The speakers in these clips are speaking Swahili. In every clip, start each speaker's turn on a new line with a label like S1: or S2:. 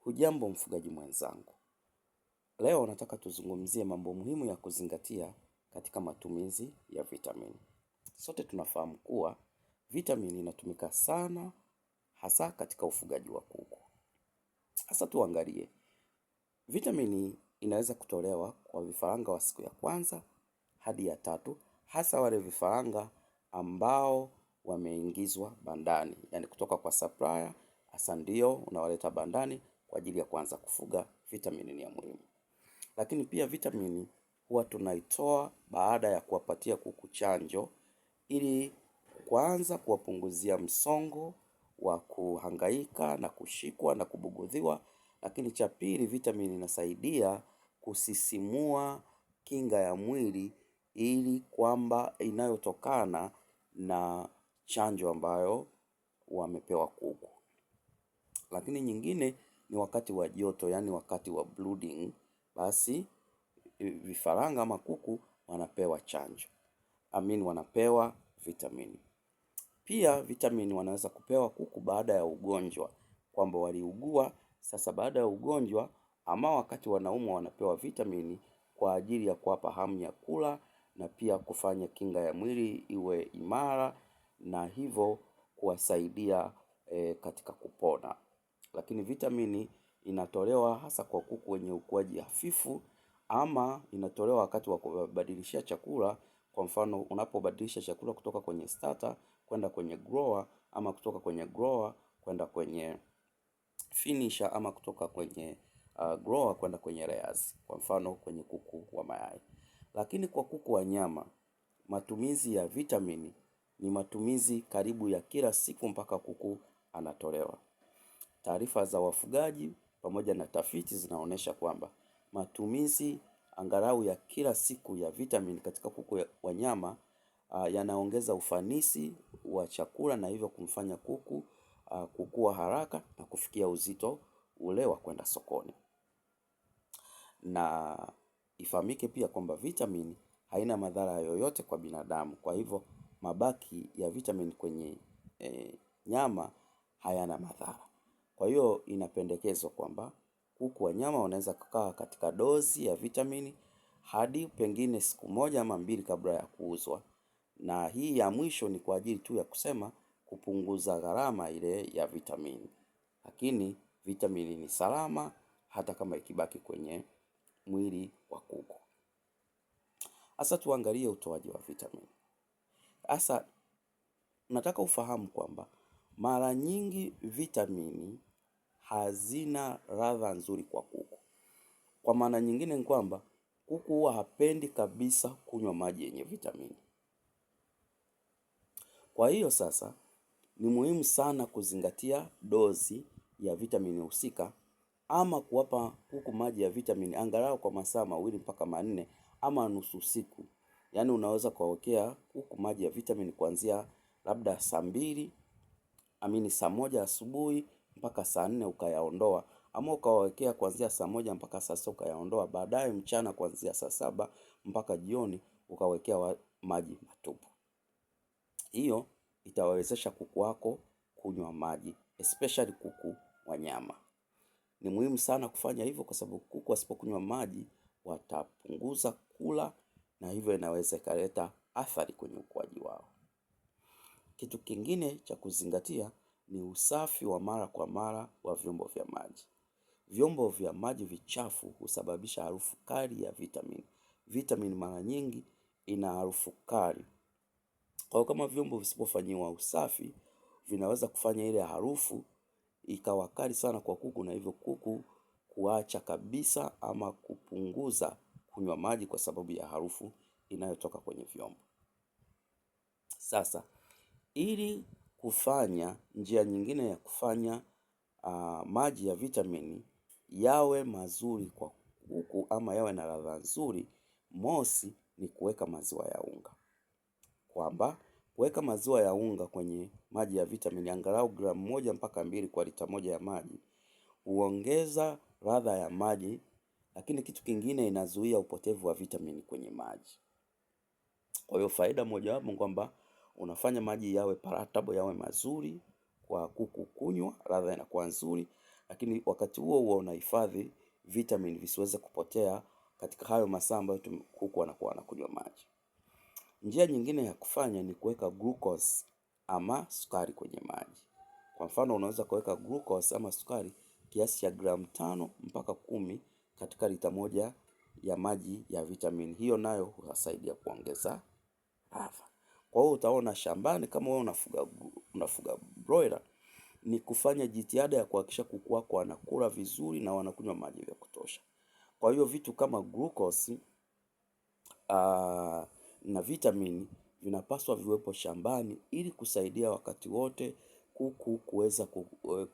S1: Hujambo mfugaji mwenzangu. Leo nataka tuzungumzie mambo muhimu ya kuzingatia katika matumizi ya vitamini. Sote tunafahamu kuwa vitamini inatumika sana hasa katika ufugaji wa kuku. Hasa tuangalie, vitamini inaweza kutolewa kwa vifaranga wa siku ya kwanza hadi ya tatu, hasa wale vifaranga ambao wameingizwa bandani, yani kutoka kwa supplier, hasa ndio unawaleta bandani kwa ajili ya kuanza kufuga. Vitamini ni ya muhimu. Lakini pia vitamini huwa tunaitoa baada ya kuwapatia kuku chanjo ili kwanza kuwapunguzia msongo wa kuhangaika na kushikwa na kubugudhiwa. Lakini cha pili, vitamini inasaidia kusisimua kinga ya mwili ili kwamba inayotokana na chanjo ambayo wamepewa kuku. Lakini nyingine ni wakati wa joto, yani wakati wa brooding, basi vifaranga ama kuku wanapewa chanjo. Wanapewa vitamini. Pia vitamini wanaweza kupewa kuku baada ya ugonjwa, kwamba waliugua, sasa baada ya ugonjwa ama wakati wanaumwa wanapewa vitamini kwa ajili ya kuwapa hamu ya kula na pia kufanya kinga ya mwili iwe imara na hivyo kuwasaidia katika kupona. Lakini vitamini inatolewa hasa kwa kuku wenye ukuaji hafifu ama inatolewa wakati wa kubadilishia chakula. Kwa mfano, unapobadilisha chakula kutoka kwenye starter kwenda kwenye grower ama kutoka kwenye grower kwenda kwenye finisher ama kutoka kwenye grower kwenda kwenye layers, kwa mfano kwenye kuku wa mayai. Lakini kwa kuku wa nyama, matumizi ya vitamini ni matumizi karibu ya kila siku mpaka kuku anatolewa. Taarifa za wafugaji pamoja na tafiti zinaonyesha kwamba matumizi angalau ya kila siku ya vitamini katika kuku wa nyama yanaongeza ufanisi wa chakula na hivyo kumfanya kuku kukua haraka na kufikia uzito ule wa kwenda sokoni. Na ifahamike pia kwamba vitamini haina madhara yoyote kwa binadamu. Kwa hivyo mabaki ya vitamini kwenye nyama hayana madhara. Kwa hiyo inapendekezwa kwamba kuku wa nyama wanaweza kukaa katika dozi ya vitamini hadi pengine siku moja ama mbili kabla ya kuuzwa. Na hii ya mwisho ni kwa ajili tu ya kusema kupunguza gharama ile ya vitamini. Lakini vitamini ni salama hata kama ikibaki kwenye mwili wa kuku. Hasa tuangalie utoaji wa vitamini. Hasa nataka ufahamu kwamba mara nyingi vitamini hazina ladha nzuri kwa kuku. Kwa maana nyingine ni kwamba kuku huwa hapendi kabisa kunywa maji yenye vitamini. Kwa hiyo sasa ni muhimu sana kuzingatia dozi ya vitamini husika ama kuwapa kuku maji ya vitamini angalau kwa masaa 2 mpaka 4 ama nusu siku. Yaani unaweza kuwawekea kuku maji ya vitamini kuanzia labda saa 2, saa 1 asubuhi mpaka saa 4 ukayaondoa, ama ukawawekea kuanzia saa 1 mpaka saa 6 ukayaondoa, baadaye mchana kuanzia saa 7 mpaka jioni ukawekea maji matupu. Hiyo itawawezesha kuku wako kunywa maji, especially kuku wa nyama. Ni muhimu sana kufanya hivyo kwa sababu kuku wasipokunywa maji watapunguza kula na hivyo inaweza ikaleta athari kwenye ukuaji wao. Kitu kingine cha kuzingatia ni usafi wa mara kwa mara wa vyombo vya maji. Vyombo vya maji vichafu husababisha harufu kali ya vitamini. Vitamini mara nyingi ina harufu kali. Kwa kama vyombo visipofanyiwa usafi, vinaweza kufanya ile harufu ikawa kali sana kwa kuku na hivyo kuku kuacha kabisa ama kupunguza kunywa maji kwa sababu ya harufu inayotoka kwenye vyombo. Sasa, ili kufanya njia nyingine ya kufanya maji ya vitamini yawe mazuri kwa kuku ama yawe na ladha nzuri, mosi ni kuweka maziwa ya unga. Kwamba kuweka maziwa ya unga kwenye maji ya vitamini angalau gramu 1 mpaka 2 kwa lita 1 ya maji huongeza ladha ya maji, lakini kitu kingine inazuia upotevu wa vitamini kwenye maji. Kwa hiyo faida mojawapo kwamba unafanya maji yawe palatable, yawe mazuri kwa kuku kunywa, ladha inakuwa nzuri, lakini wakati huo huo unahifadhi vitamin visiweze kupotea katika hayo masaa ambayo kuku anakuwa anakunywa maji. Njia nyingine ya kufanya ni kuweka glucose ama sukari kwenye maji. Kwa mfano unaweza kuweka glucose ama sukari kiasi cha gramu 5 mpaka 10 katika lita moja ya maji ya vitamin. Hiyo nayo husaidia kuongeza ladha. Kwa hiyo utaona shambani kama wewe unafuga broiler, ni kufanya jitihada ya kuhakikisha kuku wako wanakula vizuri na wanakunywa maji ya kutosha. Kwa hiyo vitu kama glucose na vitamini vinapaswa viwepo shambani ili kusaidia wakati wote kuku kuweza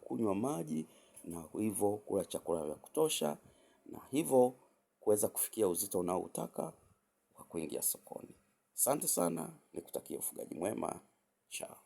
S1: kunywa maji na hivyo kula chakula vya kutosha na hivyo kuweza kufikia uzito unaoutaka wa kuingia sokoni. Asante sana, nikutakia ufugaji mwema. Ciao.